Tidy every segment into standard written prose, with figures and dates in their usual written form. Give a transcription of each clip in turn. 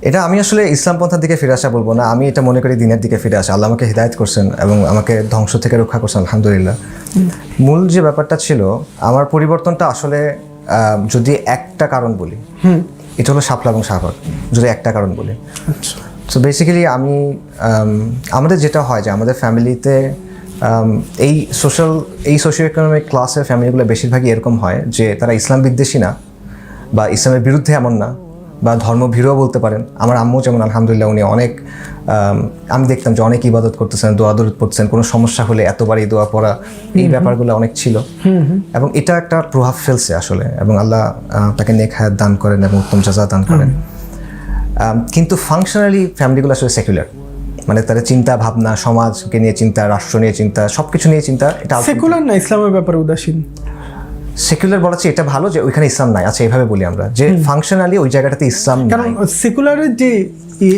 এটা আমি আসলে ইসলাম পন্থার দিকে ফিরে আসা বলবো না, আমি এটা মনে করি দিনের দিকে ফিরে আসা। আল্লাহ আমাকে হিদায়াত করছেন এবং আমাকে ধ্বংস থেকে রক্ষা করছেন, আলহামদুলিল্লাহ। মূল যে ব্যাপারটা ছিল, আমার পরিবর্তনটা আসলে যদি একটা কারণ বলি, এটা হলো শাপলা এবং শাহবাগ। যদি একটা কারণ বলি, সো বেসিক্যালি আমি আমাদের যেটা হয় যে আমাদের ফ্যামিলিতে এই সোশিও ইকোনমিক ক্লাসের ফ্যামিলিগুলো বেশিরভাগই এরকম হয় যে তারা ইসলাম বিদ্বেষী না বা ইসলামের বিরুদ্ধে এমন না বা ধর্মভীরুও বলতে পারেন। আমার আম্মু যেমন আলহামদুলিল্লাহ উনি অনেক, আমি দেখতাম যে অনেক ইবাদত করতেছেন, দোয়া দরুদ পড়তেছেন, কোনো সমস্যা হলে এতবার এই দোয়া পড়া, এই ব্যাপারগুলো অনেক ছিল এবং এটা একটা প্রভাব ফেলছে আসলে, এবং আল্লাহ তাকে নেক হায়াত দান করেন এবং উত্তম জাযা দান করেন। কিন্তু ফাংশনালি ফ্যামিলিগুলো আসলে সেকুলার, মানে তাদের চিন্তা ভাবনা, সমাজকে নিয়ে চিন্তা, রাষ্ট্র নিয়ে চিন্তা, সবকিছু নিয়ে চিন্তা। এটা সেকুলার না, ইসলামের ব্যাপারে উদাসীন। সেকুলার বলা এটা ভালো যে ওইখানে ইসলাম নাই, আচ্ছা এইভাবে বলি আমরা যে ফাংশনালি ওই জায়গাটাতে ইসলাম নাই। কারণ সেকুলারের যে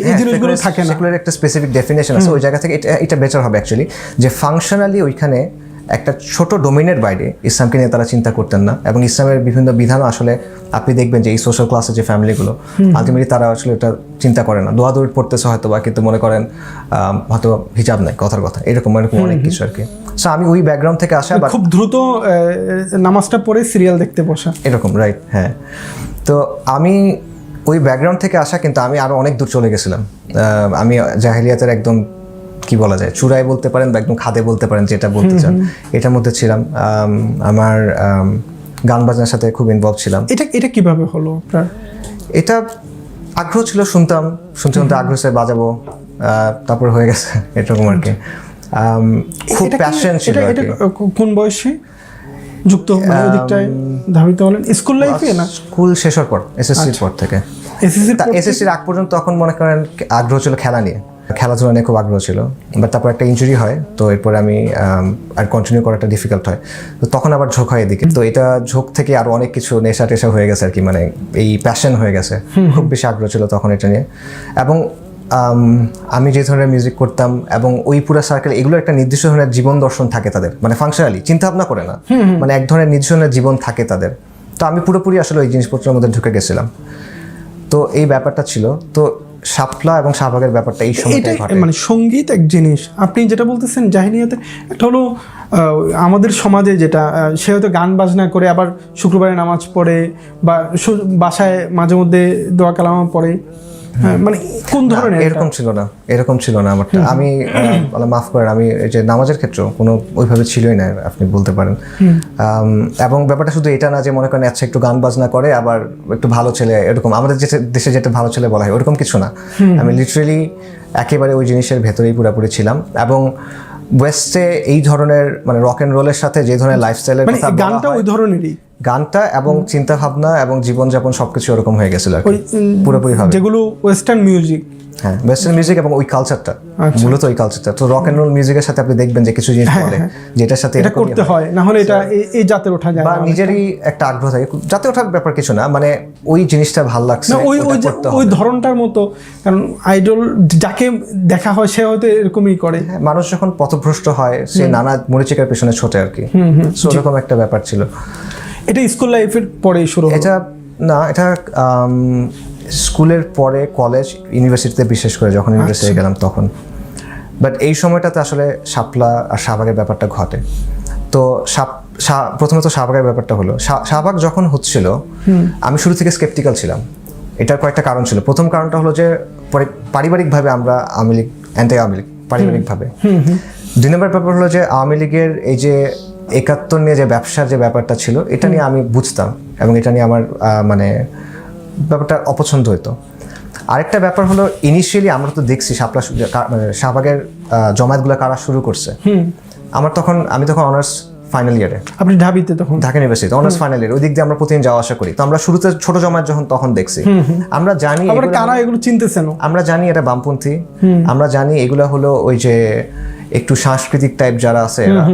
এই জিনিসগুলো থাকে না, সেকুলার একটা স্পেসিফিক ডেফিনেশন আছে, ওই জায়গা থেকে এটা বেটার হবে অ্যাকচুয়ালি, যে ফাংশনালি ওইখানে একটা ছোট ডোমেনের বাইরে ইসলামকে নিয়ে তারা চিন্তা করতেন না। এবং ইসলামের বিভিন্ন বিধানও আসলে আপনি দেখবেন যে এই সোশ্যাল ক্লাসের যে ফ্যামিলিগুলো আলটিমেটলি তারা আসলে এটা চিন্তা করে না। দোয়া দৌড় পড়তেছে হয়তো বা, কিন্তু মনে করেন হয়তো হিজাব নাই, কথার কথা, এরকম অনেক কিছু আর কি। সো আমি ওই ব্যাকগ্রাউন্ড থেকে আসা, খুব দ্রুত নামাজটা পড়ে সিরিয়াল দেখতে বসা, এরকম, রাইট, হ্যাঁ। তো আমি ওই ব্যাকগ্রাউন্ড থেকে আসা, কিন্তু আমি আরও অনেক দূর চলে গেছিলাম। আমি জাহেলিয়াতের একদম কি বলা যায়, চূড়ায় বলতে পারেন বা একদম খাদে বলতে পারেন, যেটা বলতে চান, এটার মধ্যে ছিলাম। আমার গান বাজনার সাথে খুব ইনভলভ ছিলাম। এটা কিভাবে হলো আপনার? এটা আগ্রহ ছিল, শুনতাম আগ্রহ সে বাজাবো, তারপর হয়ে গেছে এরকম আর কি। খুব প্যাশন ছিল। এটা কোন বয়সে যুক্ত মানে ওদিকটায় ধাবিত হলেন? স্কুল লাইফে না, স্কুল শেষের পর, এসএসসির পর থেকে। এসএসসির আগ পর্যন্ত তখন মনে করেন আগ্রহ ছিল খেলা নিয়ে, খেলাধুলা নিয়ে খুব আগ্রহ ছিল। বাট তারপর একটা ইনজুরি হয়, তো এরপরে আমি আর কন্টিনিউ করাটা ডিফিকাল্ট হয়, তো তখন আবার ঝোঁক হয় এদিকে। তো এটা ঝোঁক থেকে আরও অনেক কিছু নেশা টেশা হয়ে গেছে আর কি, মানে এই প্যাশন হয়ে গেছে, খুব বেশি আগ্রহ ছিল তখন এটা নিয়ে। এবং আমি যে ধরনের মিউজিক করতাম এবং ওই পুরো সার্কেল, এগুলো একটা নির্দিষ্ট ধরনের জীবন দর্শন থাকে তাদের, মানে ফাংশনালি চিন্তা ভাবনা করে না, মানে এক ধরনের নির্দিষ্ট ধরনের জীবন থাকে তাদের। তো আমি পুরোপুরি আসলে ওই জিনিসপত্রের মধ্যে ঢুকে গেছিলাম। তো এই ব্যাপারটা ছিল। তো শাপলা এবং শাহবাগের ব্যাপারটা এই সময়টাই ঘটে। মানে সঙ্গীত এক জিনিস, আপনি যেটা বলতেছেন জাহিলিয়াতে, একটা হলো আমাদের সমাজে যেটা, সে হয়তো গান বাজনা করে আবার শুক্রবারে নামাজ পড়ে বা বাসায় মাঝে মধ্যে দোয়া কালামা পড়ে, মানে কোন ধরনের? এরকম ছিল না আমারটা। আমি মাফ করেন, আমি এই যে নামাজের ক্ষেত্রে কোনো ওইভাবে ছিলই না, আপনি বলতে পারেন। এবং ব্যাপারটা শুধু এটা না যে মনে করেন আচ্ছা একটু গান বাজনা করে আবার একটু ভালো ছেলে, এরকম আমাদের দেশে যেটা ভালো ছেলে বলা হয় ওরকম কিছু না। আমি লিটারেলি একেবারে ওই জিনিসের ভেতরেই পুরোপুরি ছিলাম। এবং ওয়েস্টে এই ধরনের মানে রক অ্যান্ড রোলের সাথে যে ধরনের লাইফস্টাইলের কথা বলা হয়, গানটা ওই ধরনেরই, গানটা এবং চিন্তা ভাবনা এবং জীবনযাপন সবকিছু ওরকম হয়ে গেছিল আর কি, পুরোপুরি ভাবে যেগুলো ওয়েস্টার্ন মিউজিক। হ্যাঁ, ওয়েস্টার্ন মিউজিক এবং ওই কালচারটা, মূলত ওই কালচারটা। তো রক অ্যান্ড রোল মিউজিকের সাথে আপনি দেখবেন যে কিছু জিনিস বলে যেটার সাথে এটা করতে হয়, না হলে এটা এই জাতের ওঠা যায় বা নিজেরই একটা আগ্রহ থাকে। জাতে ওঠার ব্যাপার কিছু না, মানে ওই জিনিসটা ভালো লাগছে, ওই ধরনটার মতো। কারণ আইডল যাকে দেখা হয় সে হয়তো এরকমই করে। মানুষ যখন পথভ্রষ্ট হয় সে নানা মরিচিকার পেছনে ছোটে আর কি, সো এরকম একটা ব্যাপার ছিল। এটা স্কুল লাইফের পরেই শুরু? এটা না, এটা স্কুলের পরে, কলেজ, ইউনিভার্সিটিতে, বিশেষ করে যখন ইউনিভার্সিটিতে গেলাম তখন। বাট এই সময়টাতে আসলে শাপলা আর শাহবাগের ব্যাপারটা ঘটে। তো প্রথমত শাহবাগের ব্যাপারটা হলো, শাহবাগ যখন হচ্ছিল আমি শুরু থেকে স্কেপটিক্যাল ছিলাম। এটার কয়েকটা কারণ ছিল। প্রথম কারণটা হলো যে পারিবারিকভাবে আমরা আওয়ামী লীগ, অ্যান্টি আওয়ামী লীগ পারিবারিকভাবে। 2 নম্বর ব্যাপার হলো যে আওয়ামী লীগের এই যে 71 নিয়ে যে ব্যবসার যে ব্যাপারটা ছিল, এটা নিয়ে আমি বুঝতাম এবং এটা নিয়ে আমার মানে ব্যাপারটা অপছন্দ হতো। আরেকটা ব্যাপার হলো ইনিশিয়ালি আমরা তো দেখছি শাহবাগের জমায়েতগুলো কারা শুরু করছে। আমি তখন অনার্স ফাইনাল ইয়ারে, আপনি ঢাবিতে তখন, Dhaka university honours final year, ওই দিক দিয়ে আমরা প্রতিদিন যাওয়া আসা করি। তো আমরা শুরুতে ছোট জমায়েত তখন দেখছি, আমরা জানি কারা এগুলো চিনতেছেন, আমরা জানি এটা বামপন্থী, আমরা জানি এগুলো হলো ওই যে একটু সাংস্কৃতিক টাইপ যারা আছে এরা,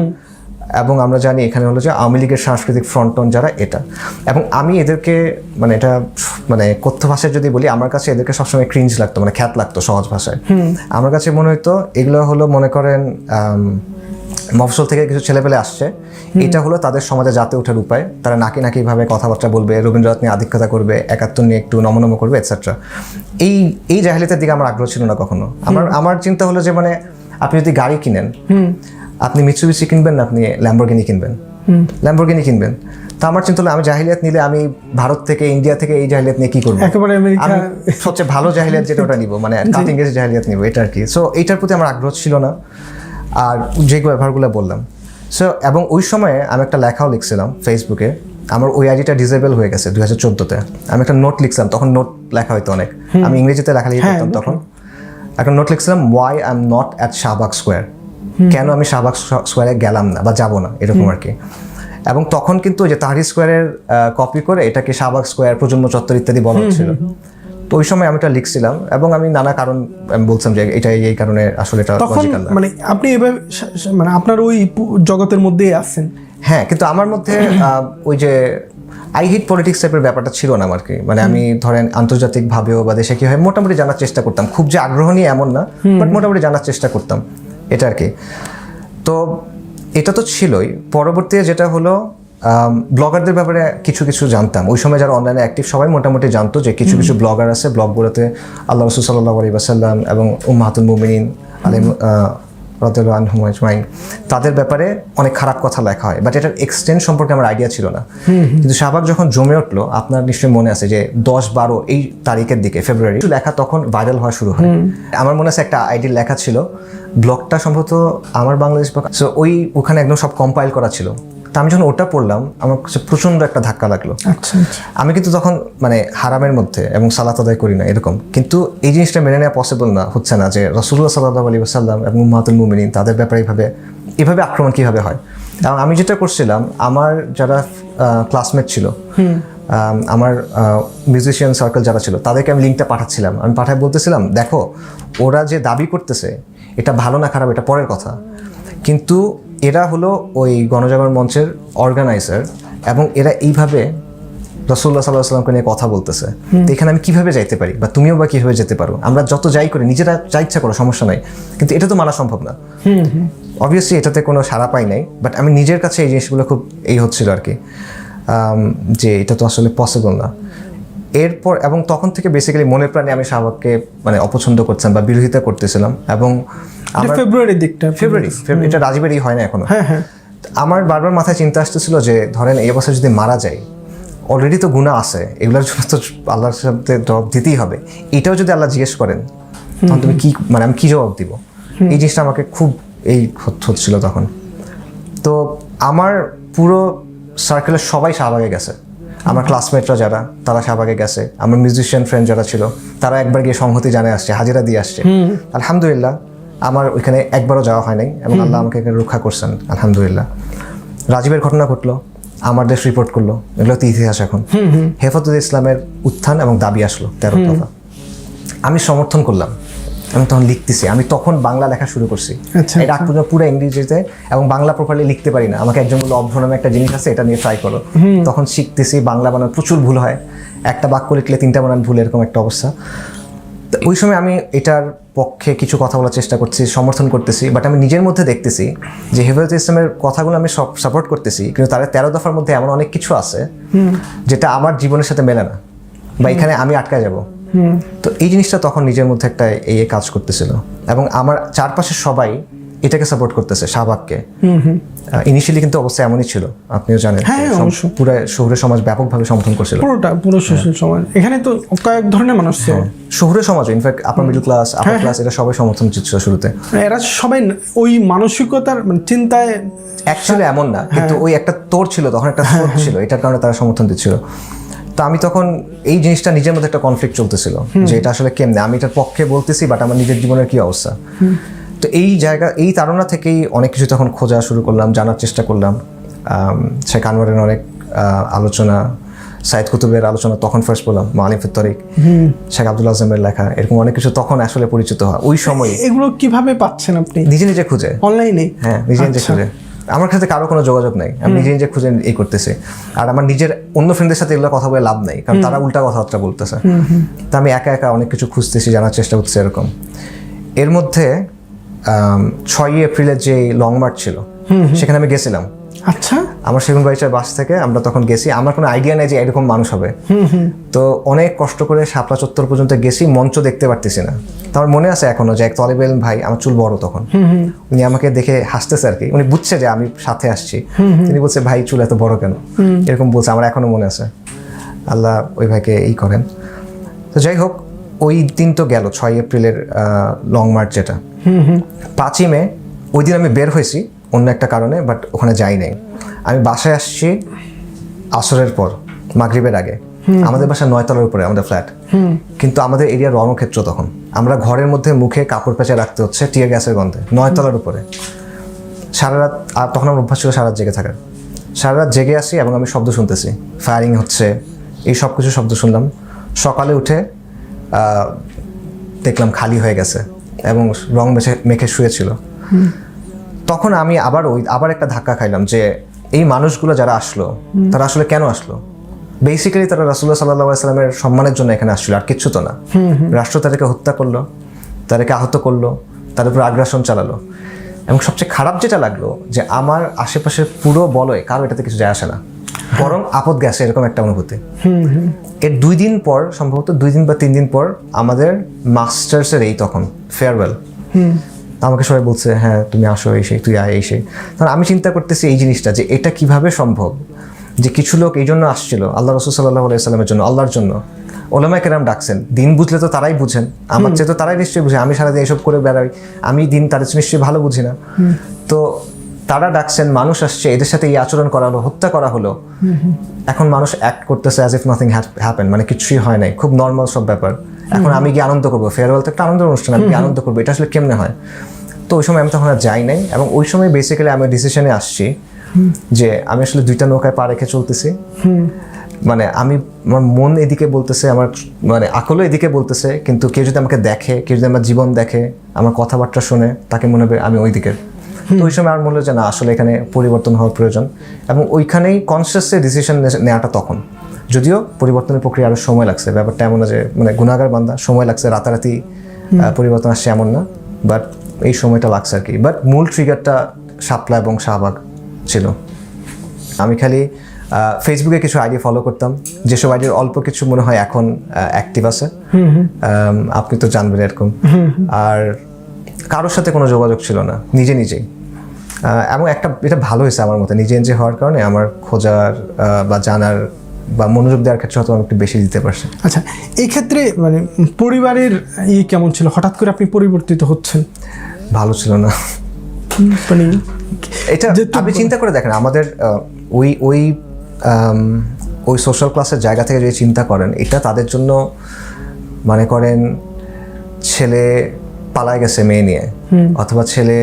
এবং আমরা জানি এখানে হলো যে আওয়ামী লীগের সাংস্কৃতিক ফ্রন্টন যারা, এটা। এবং আমি এদেরকে মানে এটা মানে কথ্য ভাষায় যদি বলি, আমার কাছে এদেরকে সবসময় ক্রিঞ্জ লাগতো, মানে খ্যাত লাগতো সহজ ভাষায়। আমার কাছে মনে হতো এগুলো হলো মনে করেন মফস্বল থেকে কিছু ছেলেপেলে আসছে, এটা হলো তাদের সমাজে জাতে ওঠার উপায়। তারা নাকি ভাবে কথাবার্তা বলবে, রবীন্দ্রনাথ নিয়ে আধিক্যতা করবে, একাত্তর নিয়ে একটু নমনম করবে, এটসেট্রা। এই জাহেলিয়াতের দিকে আমার আগ্রহ ছিল না কখনো। আমার চিন্তা হলো যে মানে আপনি যদি গাড়ি কিনেন, আপনি মিৎসুবিশি কিনবেন না আপনি ল্যাম্বরগিনি কিনবেন। তো আমার চিন্তা হলো আমি জাহিলিয়াত নিলে আমি ভারত থেকে, ইন্ডিয়া থেকে এই জাহিলিয়াত নিয়ে কি করবো? একেবারে আমেরিকা আমি সবচেয়ে ভালো জাহিলিয়াত যেটা ওটা নিব, মানে কাটিং এজ জাহিলিয়াত নিব, এটা আর কি। সো এইটার প্রতি আমার আগ্রহ ছিল না, আর যে ব্যবহারগুলো বললাম। সো এবং ওই সময়ে আমি একটা লেখাও লিখছিলাম ফেসবুকে। আমার ওই আইডিটা ডিসেবল হয়ে গেছে 2014-তে। আমি একটা নোট লিখছিলাম, তখন নোট লেখা হয়তো অনেক, আমি ইংরেজিতে লেখালেখি করতাম তখন। একটা নোট লিখছিলাম, why I am not at Shahbag square, কেন আমি শাহবাগ স্কোয়ারে গেলাম না বা যাবো না, এরকম আর কি। এবং তখন কিন্তু ওই যে তাহরির স্কোয়ারের কপি করে এটাকে শাহবাগ স্কোয়ার, প্রজন্ম চত্বর ইত্যাদি বলা হচ্ছিল। তো ওই সময় আমি এটা লিখছিলাম এবং আমি নানা কারণ আমি বলছিলাম যে এটা এই কারণে আসলে এটা তখন মানে আপনি এভাবে মানে আপনার ওই জগতের মধ্যেই আছেন। হ্যাঁ, কিন্তু আমার মধ্যে ওই যে আই হিট পলিটিক্স টাইপের ব্যাপারটা ছিল না আমার কি। মানে আমি ধরেন আন্তর্জাতিকভাবেও বা দেশে কি হয় মোটামুটি জানার চেষ্টা করতাম, খুব যে আগ্রহ নিয়ে এমন না, বাট মোটামুটি জানার চেষ্টা করতাম, এটা আর কি। তো এটা তো ছিলই। পরবর্তীতে যেটা হলো, ব্লগারদের ব্যাপারে কিছু কিছু জানতাম। ওই সময় যারা অনলাইনে অ্যাক্টিভ সবাই মোটামুটি জানতো যে কিছু কিছু ব্লগার আছে, ব্লগগুলোতে আল্লাহ রাসূল সাল্লাল্লাহু আলাইহি ওয়াসাল্লাম এবং উম্মাহাতুল মুমিনিন রাদিয়াল্লাহু আনহুম আজমাইন, তাদের ব্যাপারে অনেক খারাপ কথা লেখা হয়, বাট এটার এক্সটেন্ট সম্পর্কে আমার আইডিয়া ছিল না। কিন্তু শাহবাগ যখন জমে উঠলো, আপনার নিশ্চয়ই মনে আছে যে 10-12 এই তারিখের দিকে, ফেব্রুয়ারি, লেখা তখন ভাইরাল হওয়া শুরু হয়। আমার মনে আছে একটা আইডির লেখা ছিল, ব্লগটা সম্ভবত আমার বাংলাদেশ, সো ওখানে একদম সব কম্পাইল করা ছিল। তা আমি যখন ওটা পড়লাম, আমার কাছে প্রচণ্ড একটা ধাক্কা লাগলো। আমি কিন্তু তখন মানে হারামের মধ্যে এবং সালাত আদায় করি না এরকম, কিন্তু এই জিনিসটা মেনে নেওয়া পসিবল না, হচ্ছে না যে রাসূলুল্লাহ সাল্লাল্লাহু আলাইহি ওয়াসাল্লাম এবং উম্মাহাতুল মুমিনিন তাদের ব্যাপারে এভাবে আক্রমণ কীভাবে হয়। এবং আমি যেটা করছিলাম, আমার যারা ক্লাসমেট ছিল, আমার মিউজিশিয়ান সার্কেল যারা ছিল, তাদেরকে আমি লিঙ্কটা পাঠাচ্ছিলাম। আমি পাঠায় বলতেছিলাম, দেখো ওরা যে দাবি করতেছে এটা ভালো না খারাপ এটা পরের কথা, কিন্তু এরা হলো ওই গণজাগরণ মঞ্চের অর্গানাইজার এবং এরা এইভাবে রাসূলুল্লাহ সাল্লাল্লাহু আলাইহি ওয়াসাল্লামকে নিয়ে কথা বলতেছে। তো এখানে আমি কিভাবে যাইতে পারি, বা তুমিও বা কিভাবে যেতে পারো? আমরা যত যাই করি, নিজেরা যা ইচ্ছা করো, সমস্যা নাই, কিন্তু এটা তো মানা সম্ভব না। অবভিয়াসলি এটাতে কোনো সাড়া পাই নাই, বাট আমি নিজের কাছে এই জিনিসগুলো খুব হচ্ছিল আর কি, যে এটা তো আসলে পসিবল না। এরপর এবং তখন থেকে বেসিক্যালি মনে প্রাণে আমি শাহবাগকে মানে অপছন্দ করছিলাম বা বিরোধিতা করতেছিলাম। এবং ফেব্রুয়ারির দিকটা, ফেব্রুয়ারি এটা রাজীবেরই হয় না এখনো। আমার বারবার মাথায় চিন্তা আসতেছিল যে ধরেন এই বছর যদি মারা যায়, অলরেডি তো গুনাহ আছে, এগুলোর জন্য তো আল্লাহর সাথে জবাব দিতেই হবে। এটাও যদি আল্লাহ জিজ্ঞেস করেন, তখন তুমি কি, মানে আমি কি জবাব দিব? এই জিনিসটা আমাকে খুব হচ্ছিল তখন। তো আমার পুরো সার্কেলের সবাই শাহবাগে গেছে, আমার ক্লাসমেটরা যারা, তারা শাহবাগে গেছে। আমার মিউজিশিয়ান ফ্রেন্ড যারা ছিল, তারা একবার গিয়ে সংহতি জানিয়ে আসছে, হাজিরা দিয়ে আসছে। আলহামদুলিল্লাহ আমার ওইখানে একবারও যাওয়া হয় নাই এবং আল্লাহ আমাকে এখানে রক্ষা করছেন, আলহামদুলিল্লাহ। রাজীবের ঘটনা ঘটলো, আমার দেশ রিপোর্ট করলো, এগুলো তো ইতিহাস এখন। হেফাজতে ইসলামের উত্থান এবং দাবি আসলো 13 দফা, আমি সমর্থন করলাম। আমি তখন লিখতেছি, আমি তখন বাংলা লেখা শুরু করছি। এটা পুরো ইংরেজিতে, এবং বাংলা প্রপারলি লিখতে পারি না। আমাকে একজন বললো অভ্র নামে একটা জিনিস আছে, এটা নিয়ে ট্রাই করো। তখন শিখতেছি, বাংলা বানান প্রচুর ভুল হয়, একটা বাক্য লিখলে 3টা বানান ভুল, এরকম একটা অবস্থা। ওই সময় আমি এটার পক্ষে কিছু কথা বলার চেষ্টা করছি, সমর্থন করতেছি, বাট আমি নিজের মধ্যে দেখতেছি যে হেফাজতে ইসলামের কথাগুলো আমি সব সাপোর্ট করতেছি, কিন্তু তার 13 দফার মধ্যে এমন অনেক কিছু আছে যেটা আমার জীবনের সাথে মেলে না, বা এখানে আমি আটকা যাব। তো এই জিনিসটা তখন নিজের মধ্যে একটা কাজ করতেছিল, এবং আমার চারপাশের সবাই এটাকে সাপোর্ট করতেছে, শাহবাগকে। ইনিশিয়ালি কিন্তু অবস্থা এমনই ছিল, আপনিও জানেন, পুরো শহুরে সমাজ ব্যাপকভাবে সমর্থন করছিল, পুরো শহুরে সমাজ। এখানে তো কয়েক ধরনের মানুষ ছিল, শহুরে সমাজ, ইনফ্যাক্ট আপার মিডল ক্লাস, আপার ক্লাস, এরা সবাই সমর্থন দিচ্ছিল শুরুতে। এরা সবাই ওই মানসিকতার চিন্তায় অ্যাকচুয়ালি এমন না, কিন্তু ওই একটা তোর ছিল তখন, একটা স্রোত ছিল, এটার কারণে তারা সমর্থন দিচ্ছিল। তো আমি তখন এই জিনিসটা নিজের মধ্যে একটা কনফ্লিক্ট চলতেছিল যে এটা আসলে কেমনে, আমি এটার পক্ষে বলতেছি, বাট আমার নিজের জীবনের কি অবস্থা। তো এই তাড়না থেকেই অনেক কিছু তখন খোঁজা শুরু করলাম, জানার চেষ্টা করলাম। শেখ আনোয়ারের অনেক আলোচনা, সাইদ কুতুবের আলোচনা তখন ফার্স্ট বললাম, মালিফুত তরিক, শেখ আব্দুল আজমের লেখা, এরকম অনেক কিছু তখন আসলে পরিচিত হয় ওই সময়। এগুলো কিভাবে পাচ্ছেন আপনি? নিজে খুঁজে, অনলাইনে? হ্যাঁ, নিজে খুঁজে। আমার কাছে কারো কোনো যোগাযোগ নাই, আমি নিজে খুঁজে করতেছি। আর আমার নিজের অন্য ফ্রেন্ডদের সাথে এগুলো কথা বলে লাভ নাই, কারণ তারা উল্টা কথাবার্তা বলতেছে। তো আমি একা অনেক কিছু খুঁজতেছি, জানার চেষ্টা করতেছি এরকম। এর মধ্যে 6 এপ্রিলের যে লং মার্চ ছিল, সেখানে আমি গেছিলাম। আচ্ছা, আমার সেগুনবাগিচার বাস থেকে আমরা তখন গেছি, আমার কোনো আইডিয়া নেই যে এরকম মানুষ হবে। তো অনেক কষ্ট করে শাপলা চত্বর পর্যন্ত গেছি, মঞ্চ দেখতে পারতেছি না। তো আমার মনে আছে এখনো যে এক তলেব ইলম ভাই, আমার চুল বড় তখন, উনি আমাকে দেখে হাসতেছে আর কি, উনি বুঝছে যে আমি সাথে আসছি। তিনি বলছে ভাই চুল এত বড় কেন, এরকম বলছে, আমার এখনো মনে আছে। আল্লাহ ওই ভাইকে এই করেন। তো যাই হোক, ওই দিন তো গেল 6 এপ্রিলের লং মার্চ যেটা। 5ই মে ওই দিন আমি বের হয়েছি অন্য একটা কারণে, বাট ওখানে যাই নাই। আমি বাসায় আসছি আসরের পর, মাগরিবের আগে। আমাদের বাসা 9 তলার উপরে আমাদের ফ্ল্যাট, কিন্তু আমাদের এরিয়া রণক্ষেত্র তখন। আমরা ঘরের মধ্যে মুখে কাপড় পেঁচে রাখতে হচ্ছে টিয়ার গ্যাসের গন্ধে, 9 তলার উপরে সারা রাত। আর তখন আমার অভ্যাস ছিল সারা রাত জেগে থাকার। সারা রাত জেগে আসি এবং আমি শব্দ শুনতেছি, ফায়ারিং হচ্ছে, এই সব কিছু শব্দ শুনলাম। সকালে উঠে দেখলাম খালি হয়ে গেছে এবং রং মেখে শুয়েছিল। তখন আমি আবার একটা ধাক্কা খাইলাম যে এই মানুষগুলো যারা আসলো তারা আসলে কেন আসলো। বেসিক্যালি তারা রাসূলুল্লাহ সাল্লাল্লাহু আলাইহি ওয়াসাল্লামের সম্মানের জন্য এখানে আসছিল, আর কিচ্ছু তো না। রাষ্ট্র তাদেরকে হত্যা করলো, তাদেরকে আহত করলো, তাদের উপর আগ্রাসন চালালো। এবং সবচেয়ে খারাপ যেটা লাগলো যে আমার আশেপাশের পুরো বলয় কারো এটাতে কিছু যায় আসে না, বরং আপদ গেছে, এরকম একটা অনুভূতি। এর 2 দিন পর, সম্ভবত 2 দিন বা 3 দিন পর, আমাদের মাস্টার্সের এই তখন ফেয়ারওয়েল। আমাকে সবাই বলছে হ্যাঁ তুমি আসো, এই সেই, তুই আয়, এই সেই। তখন আমি চিন্তা করতেছি এই জিনিসটা যে এটা কিভাবে সম্ভব, যে কিছু লোক এই জন্য আসছিল আল্লাহ রাসূল সাল্লাল্লাহু আলাইহি ওয়াসাল্লামের জন্য, আল্লাহর জন্য। ওলামায়ে কেরাম ডাকছেন, দিন বুঝলে তো তারাই বুঝেন, আমার চেয়ে তো তারাই নিশ্চয়ই বুঝে। আমি সারাদিন এইসব করে বেড়াই, আমি দিন তাদের নিশ্চয়ই ভালো বুঝি না। তো তারা ডাকছেন, মানুষ আসছে, এদের সাথে এই আচরণ করা হলো, হত্যা করা হলো। এখন মানুষ অ্যাক্ট করতেছে অ্যাজ ইফ নাথিং হ্যাপেন, মানে কিছুই হয় নাই, খুব নর্মাল সব ব্যাপার। এখন আমি গিয়ে আনন্দ করবো, ফেয়ারওয়েল তো একটা আনন্দের অনুষ্ঠান, আমি গিয়ে আনন্দ করবো, এটা আসলে কেমনে হয়? তো ওই সময় আমি তখন আর যাই নাই। এবং ওই সময় বেসিক্যালি আমি ডিসিশনে আসছি যে আমি আসলে 2টা নৌকায় পা রেখে চলতেছি। মানে আমার মন এদিকে বলতেছে, আমার মানে আকলও এদিকে বলতেছে, কিন্তু কেউ যদি আমাকে দেখে, কেউ যদি আমার জীবন দেখে, আমার কথাবার্তা শুনে, তাকে মনে হবে আমি ওই দিকের। তো ওই সময় আমার মনে হলো যে না, আসলে এখানে পরিবর্তন হওয়ার প্রয়োজন। এবং ওইখানেই কনসিয়াসলি ডিসিশন নেওয়াটা তখন, যদিও পরিবর্তনের প্রক্রিয়া আরও সময় লাগছে, ব্যাপারটা এমন না যে মানে গুনাহগার বান্দা, সময় লাগছে, রাতারাতি পরিবর্তন আসছে এমন না, বাট এই সময়টা লাগছে আর কি। বাট মূল ট্রিগারটা শাপলা এবং শাহবাগ ছিল। আমি খালি ফেসবুকে কিছু আইডি ফলো করতাম, যেসব আইডির অল্প কিছু মনে হয় এখন অ্যাক্টিভ আছে, আপনি তো জানবেন এরকম। আর কারোর সাথে কোনো যোগাযোগ ছিল না, নিজে নিজেই। এবং এটা ভালো হয়েছে আমার মতে, নিজে নিজে হওয়ার কারণে আমার খোঁজার বা জানার বা মনোযোগ দেওয়ার ক্ষেত্রে হয়তো আমি একটু বেশি দিতে পারছি। আচ্ছা, এই ক্ষেত্রে মানে পরিবারের কেমন ছিল? হঠাৎ করে আপনি পরিবর্তিত হচ্ছেন। ভালো ছিল না মানে এটা আপনি চিন্তা করে দেখেন, আমাদের ওই সোশ্যাল ক্লাসের জায়গা থেকে যদি চিন্তা করেন, এটা তাদের জন্য মানে করেন ছেলে পালায় গেছে মেয়ে নিয়ে, অথবা ছেলে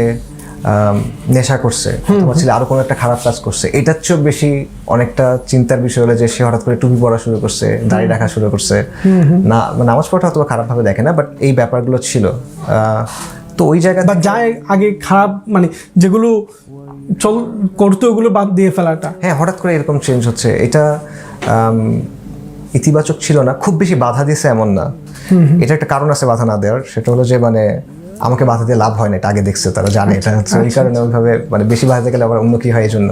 নেশা করছে, অথবা ছেলে আরো কোনো একটা খারাপ কাজ করছে, এটার চেয়েও বেশি অনেকটা চিন্তার বিষয় হলো যে সে হঠাৎ করে টুপি পরা শুরু করছে, দাড়ি রাখা শুরু করছে। না নামাজ পড়া হয়তো খারাপভাবে দেখে না, বাট এই ব্যাপারগুলো ছিল। তো ওই জায়গা বা যায় আগে খারাপ, মানে যেগুলো করতো ওগুলো বাদ দিয়ে ফেলাটা। হ্যাঁ, হঠাৎ করে এরকম চেঞ্জ হচ্ছে, এটা ইতিবাচক ছিল না। খুব বেশি বাধা দিয়েছে এমন না, এটা একটা কারণ আছে বাধা না দেওয়ার, সেটা হলো যে মানে আমাকে বাধা দিয়ে লাভ হয় না, এটা আগে দেখছে, তারা জানে এটা হচ্ছে, ওই কারণে ওইভাবে মানে বেশি বাধা গেলে আবার অন্য কি হয় এই জন্য।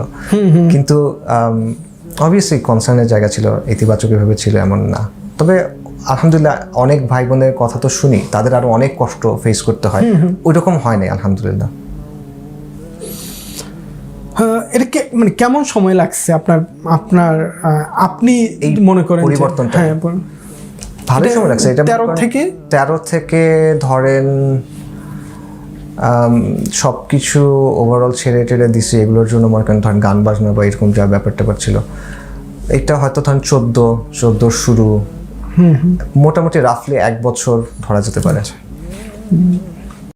কিন্তু অবভিয়াসলি কনসার্নের জায়গা ছিল, ইতিবাচক এভাবে ছিল এমন না। তবে আলহামদুলিল্লাহ অনেক ভাই বোনের কথা তো শুনি, তাদের আরো অনেক কষ্ট ফেস করতে হয়, ওইরকম হয় নাই আলহামদুলিল্লাহ। এটা মানে কেমন সময় লাগছে আপনি এই মনে করেন পরিবর্তনটা? হ্যাঁ, ভালোই সময় লাগছে। এটা 13 থেকে ধরেন সব কিছু ওভারঅল ছেড়ে টেড়ে দিছি, এগুলোর জন্য মনে করেন ধরেন গান বাজনা বা এরকম যা ব্যাপার ট্যাপার ছিল, এটা হয়তো ধরেন 14 শুরু, মোটামুটি রাফলি 1 বছর ধরা যেতে পারে।